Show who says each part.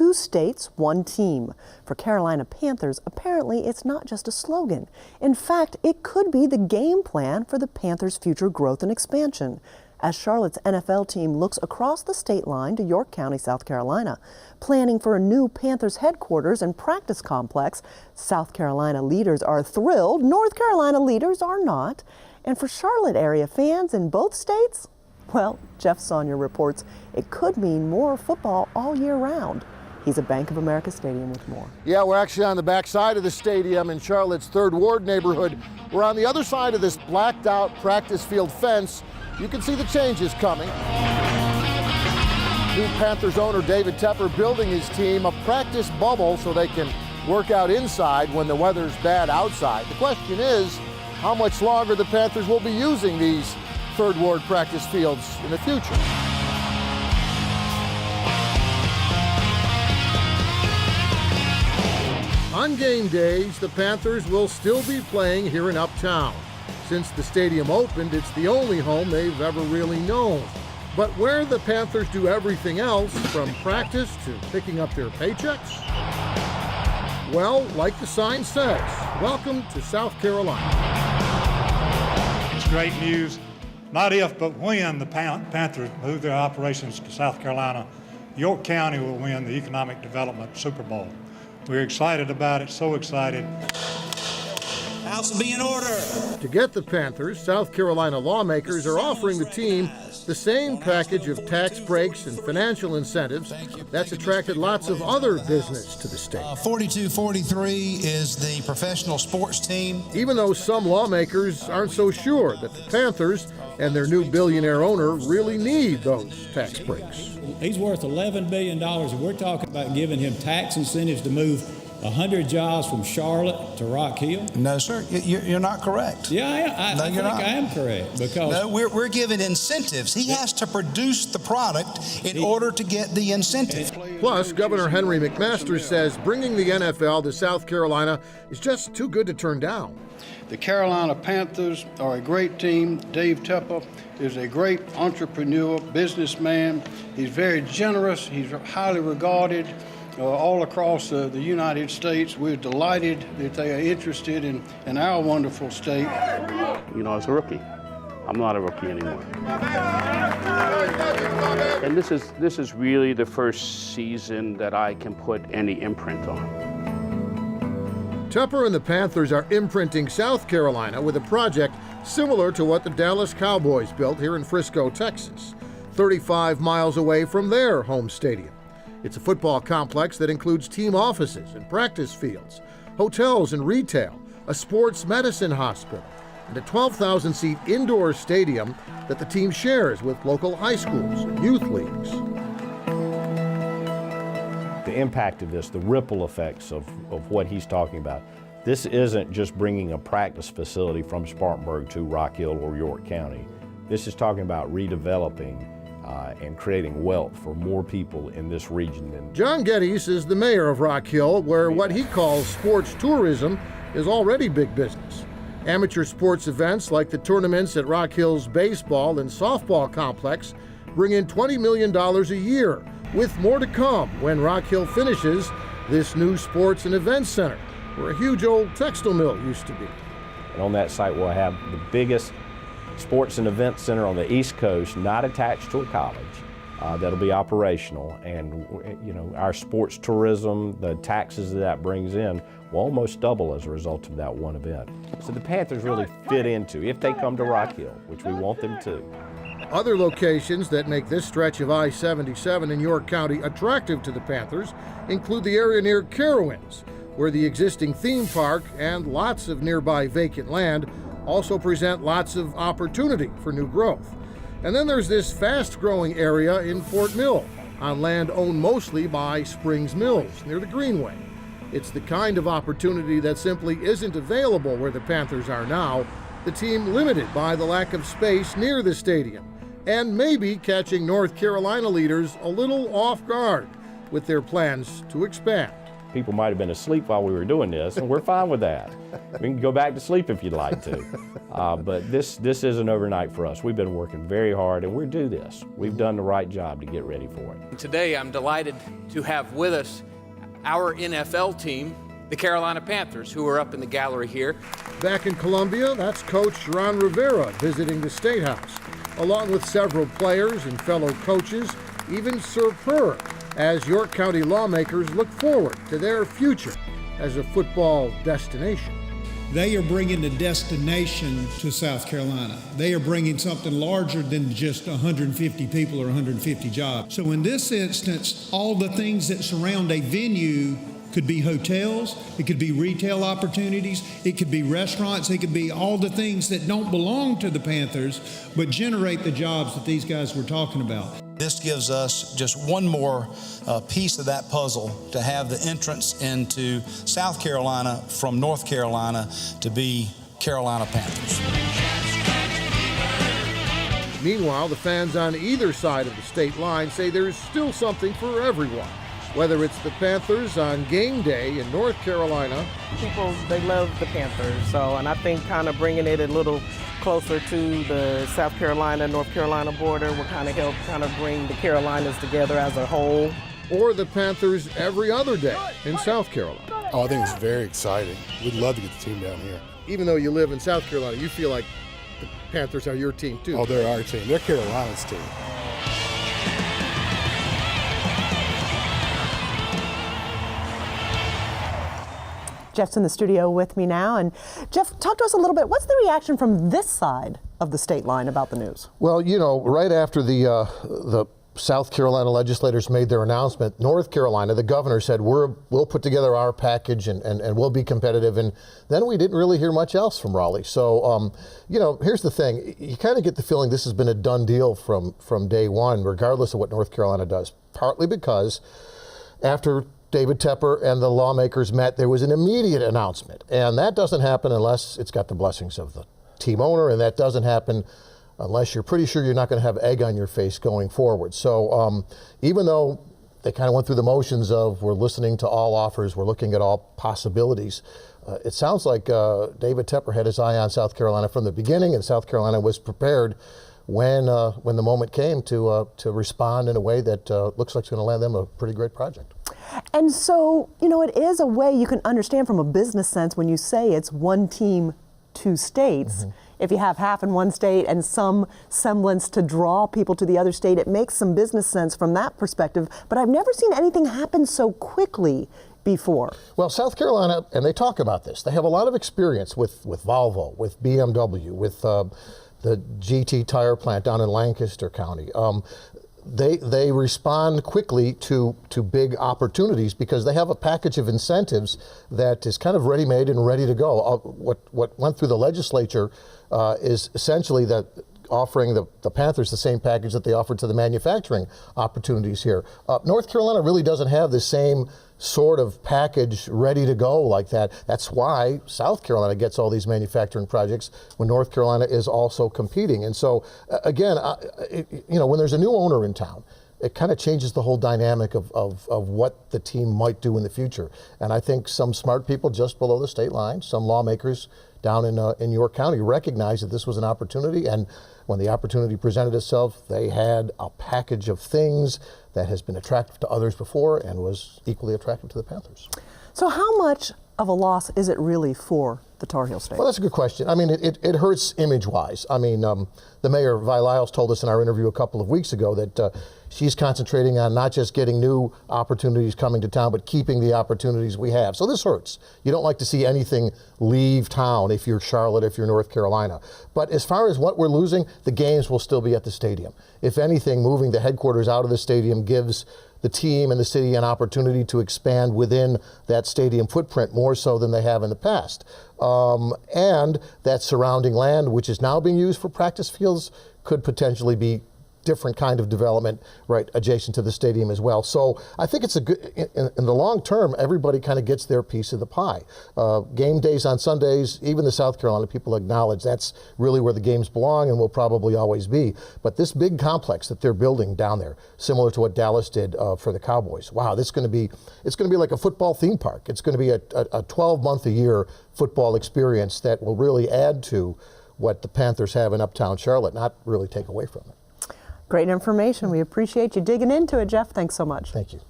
Speaker 1: 2 states, 1 team. For Carolina Panthers, apparently it's not just a slogan. In fact, it could be the game plan for the Panthers' future growth and expansion. As Charlotte's NFL team looks across the state line to York County, South Carolina, planning for a new Panthers headquarters and practice complex, South Carolina leaders are thrilled. North Carolina leaders are not. And for Charlotte area fans in both states, well, Jeff Sonnier reports it could mean more football all year round. He's at Bank of America Stadium with more.
Speaker 2: Yeah, we're actually on the back side of the stadium in Charlotte's 3rd Ward neighborhood. We're on the other side of this blacked out practice field fence. You can see the changes coming. New Panthers owner David Tepper building his team a practice bubble so they can work out inside when the weather's bad outside. The question is, how much longer the Panthers will be using these 3rd Ward practice fields in the future. On game days, the Panthers will still be playing here in Uptown. Since the stadium opened, it's the only home they've ever really known. But where the Panthers do everything else, from practice to picking up their paychecks, well, like the sign says, welcome to South Carolina.
Speaker 3: It's great news. Not if, but when the Panthers move their operations to South Carolina, York County will win the Economic Development Super Bowl. We're excited about it, so excited.
Speaker 4: House will be in order.
Speaker 2: To get the Panthers, South Carolina lawmakers are offering the team the same package of tax breaks and financial incentives that's attracted lots of other business to the state.
Speaker 4: 4243 is the professional sports team.
Speaker 2: Even though some lawmakers aren't so sure that the Panthers and their new billionaire owner really need those tax breaks.
Speaker 5: He's worth $11 billion, and we're talking about giving him tax incentives to move 100 jobs from Charlotte to Rock Hill?
Speaker 4: No, sir, you're not correct.
Speaker 5: Yeah, I think I am correct. Because
Speaker 4: no, we're giving incentives. He has to produce the product in order to get the incentive.
Speaker 2: Plus, Governor Henry McMaster says bringing the NFL to South Carolina is just too good to turn down.
Speaker 6: The Carolina Panthers are a great team. Dave Tepper is a great entrepreneur, businessman. He's very generous. He's highly regarded all across the United States. We're delighted that they are interested in our wonderful state.
Speaker 7: You know, as a rookie, I'm not a rookie anymore. And this is really the first season that I can put any imprint on.
Speaker 2: Tepper and the Panthers are imprinting South Carolina with a project similar to what the Dallas Cowboys built here in Frisco, Texas, 35 miles away from their home stadium. It's a football complex that includes team offices and practice fields, hotels and retail, a sports medicine hospital, and a 12,000-seat indoor stadium that the team shares with local high schools and youth leagues.
Speaker 8: The impact of this, the ripple effects of what he's talking about, this isn't just bringing a practice facility from Spartanburg to Rock Hill or York County. This is talking about redeveloping and creating wealth for more people in this region.
Speaker 2: John Geddes is the mayor of Rock Hill, where what he calls sports tourism is already big business. Amateur sports events like the tournaments at Rock Hill's baseball and softball complex bring in $20 million a year, with more to come when Rock Hill finishes this new sports and events center, where a huge old textile mill used to be.
Speaker 8: And on that site we'll have the biggest sports and events center on the East Coast, not attached to a college, that'll be operational. And you know, our sports tourism, the taxes that brings in, will almost double as a result of that one event. So the Panthers really fit into, if they come to Rock Hill, which we want them to.
Speaker 2: Other locations that make this stretch of I-77 in York County attractive to the Panthers include the area near Carowinds, where the existing theme park and lots of nearby vacant land also present lots of opportunity for new growth. And then there's this fast-growing area in Fort Mill, on land owned mostly by Springs Mills, near the Greenway. It's the kind of opportunity that simply isn't available where the Panthers are now, the team limited by the lack of space near the stadium, and maybe catching North Carolina leaders a little off guard with their plans to expand.
Speaker 8: people might have been asleep while we were doing this, and we're fine with that. We can go back to sleep if you'd like to. But this isn't overnight for us. We've been working very hard, and we're due this. We've done the right job to get ready for it.
Speaker 9: Today, I'm delighted to have with us our NFL team, the Carolina Panthers, who are up in the gallery here.
Speaker 2: Back in Columbia, that's Coach Ron Rivera visiting the State House, along with several players and fellow coaches, even Sir Purr, as York County lawmakers look forward to their future as a football destination.
Speaker 10: They are bringing a destination to South Carolina. They are bringing something larger than just 150 people or 150 jobs. So in this instance, all the things that surround a venue could be hotels, it could be retail opportunities, it could be restaurants, it could be all the things that don't belong to the Panthers, but generate the jobs that these guys were talking about.
Speaker 4: This gives us just one more piece of that puzzle to have the entrance into South Carolina from North Carolina to be Carolina Panthers.
Speaker 2: Meanwhile, the fans on either side of the state line say there's still something for everyone. Whether it's the Panthers on game day in North Carolina.
Speaker 11: People, they love the Panthers, and I think kind of bringing it a little closer to the South Carolina, North Carolina border will kind of help bring the Carolinas together as a whole.
Speaker 2: Or the Panthers every other day in South Carolina.
Speaker 12: Oh, I think it's very exciting. We'd love to get the team down here.
Speaker 2: Even though you live in South Carolina, you feel like the Panthers are your team too.
Speaker 12: Oh, they're our team. They're Carolina's team.
Speaker 1: Jeff's in the studio with me now. And Jeff, talk to us a little bit. What's the reaction from this side of the state line about the news?
Speaker 2: Well, you know, right after the South Carolina legislators made their announcement, North Carolina, the governor said, we'll put together our package and we'll be competitive. And then we didn't really hear much else from Raleigh. So, you know, here's the thing. You kind of get the feeling this has been a done deal from day one, regardless of what North Carolina does, partly because after David Tepper and the lawmakers met, there was an immediate announcement. And that doesn't happen unless it's got the blessings of the team owner, and that doesn't happen unless you're pretty sure you're not going to have egg on your face going forward. So even though they kind of went through the motions of we're listening to all offers, we're looking at all possibilities, it sounds like David Tepper had his eye on South Carolina from the beginning, and South Carolina was prepared when the moment came to respond in a way that looks like it's going to land them a pretty great project.
Speaker 1: And so, you know, it is a way you can understand from a business sense when you say it's one team, two states. Mm-hmm. If you have half in one state and some semblance to draw people to the other state, it makes some business sense from that perspective. But I've never seen anything happen so quickly before.
Speaker 2: Well, South Carolina, and they talk about this, they have a lot of experience with Volvo, with BMW, with the GT tire plant down in Lancaster County. They respond quickly to big opportunities because they have a package of incentives that is kind of ready-made and ready to go. What went through the legislature is essentially that offering the Panthers the same package that they offered to the manufacturing opportunities here. North Carolina really doesn't have the same sort of package ready to go like that. That's why South Carolina gets all these manufacturing projects when North Carolina is also competing. And so, again, you know, when there's a new owner in town, it kind of changes the whole dynamic of what the team might do in the future. And I think some smart people just below the state line, some lawmakers down in York County recognized that this was an opportunity, and when the opportunity presented itself, they had a package of things that has been attractive to others before and was equally attractive to the Panthers.
Speaker 1: So how much of a loss is it really for the Tar Heel State?
Speaker 2: Well, that's a good question. I mean, it hurts image-wise. I mean, the mayor, Vi Lyles, told us in our interview a couple of weeks ago that she's concentrating on not just getting new opportunities coming to town, but keeping the opportunities we have. So this hurts. You don't like to see anything leave town if you're Charlotte, if you're North Carolina. But as far as what we're losing, the games will still be at the stadium. If anything, moving the headquarters out of the stadium gives the team and the city an opportunity to expand within that stadium footprint more so than they have in the past. And that surrounding land, which is now being used for practice fields, could potentially be different kind of development right adjacent to the stadium as well. So I think it's a good, in the long term, everybody kind of gets their piece of the pie. Game days on Sundays, even the South Carolina people acknowledge that's really where the games belong and will probably always be. But this big complex that they're building down there, similar to what Dallas did for the Cowboys, wow, it's going to be like a football theme park. It's going to be a 12-month-a-year football experience that will really add to what the Panthers have in Uptown Charlotte, not really take away from it.
Speaker 1: Great information. We appreciate you digging into it, Jeff. Thanks so much.
Speaker 2: Thank you.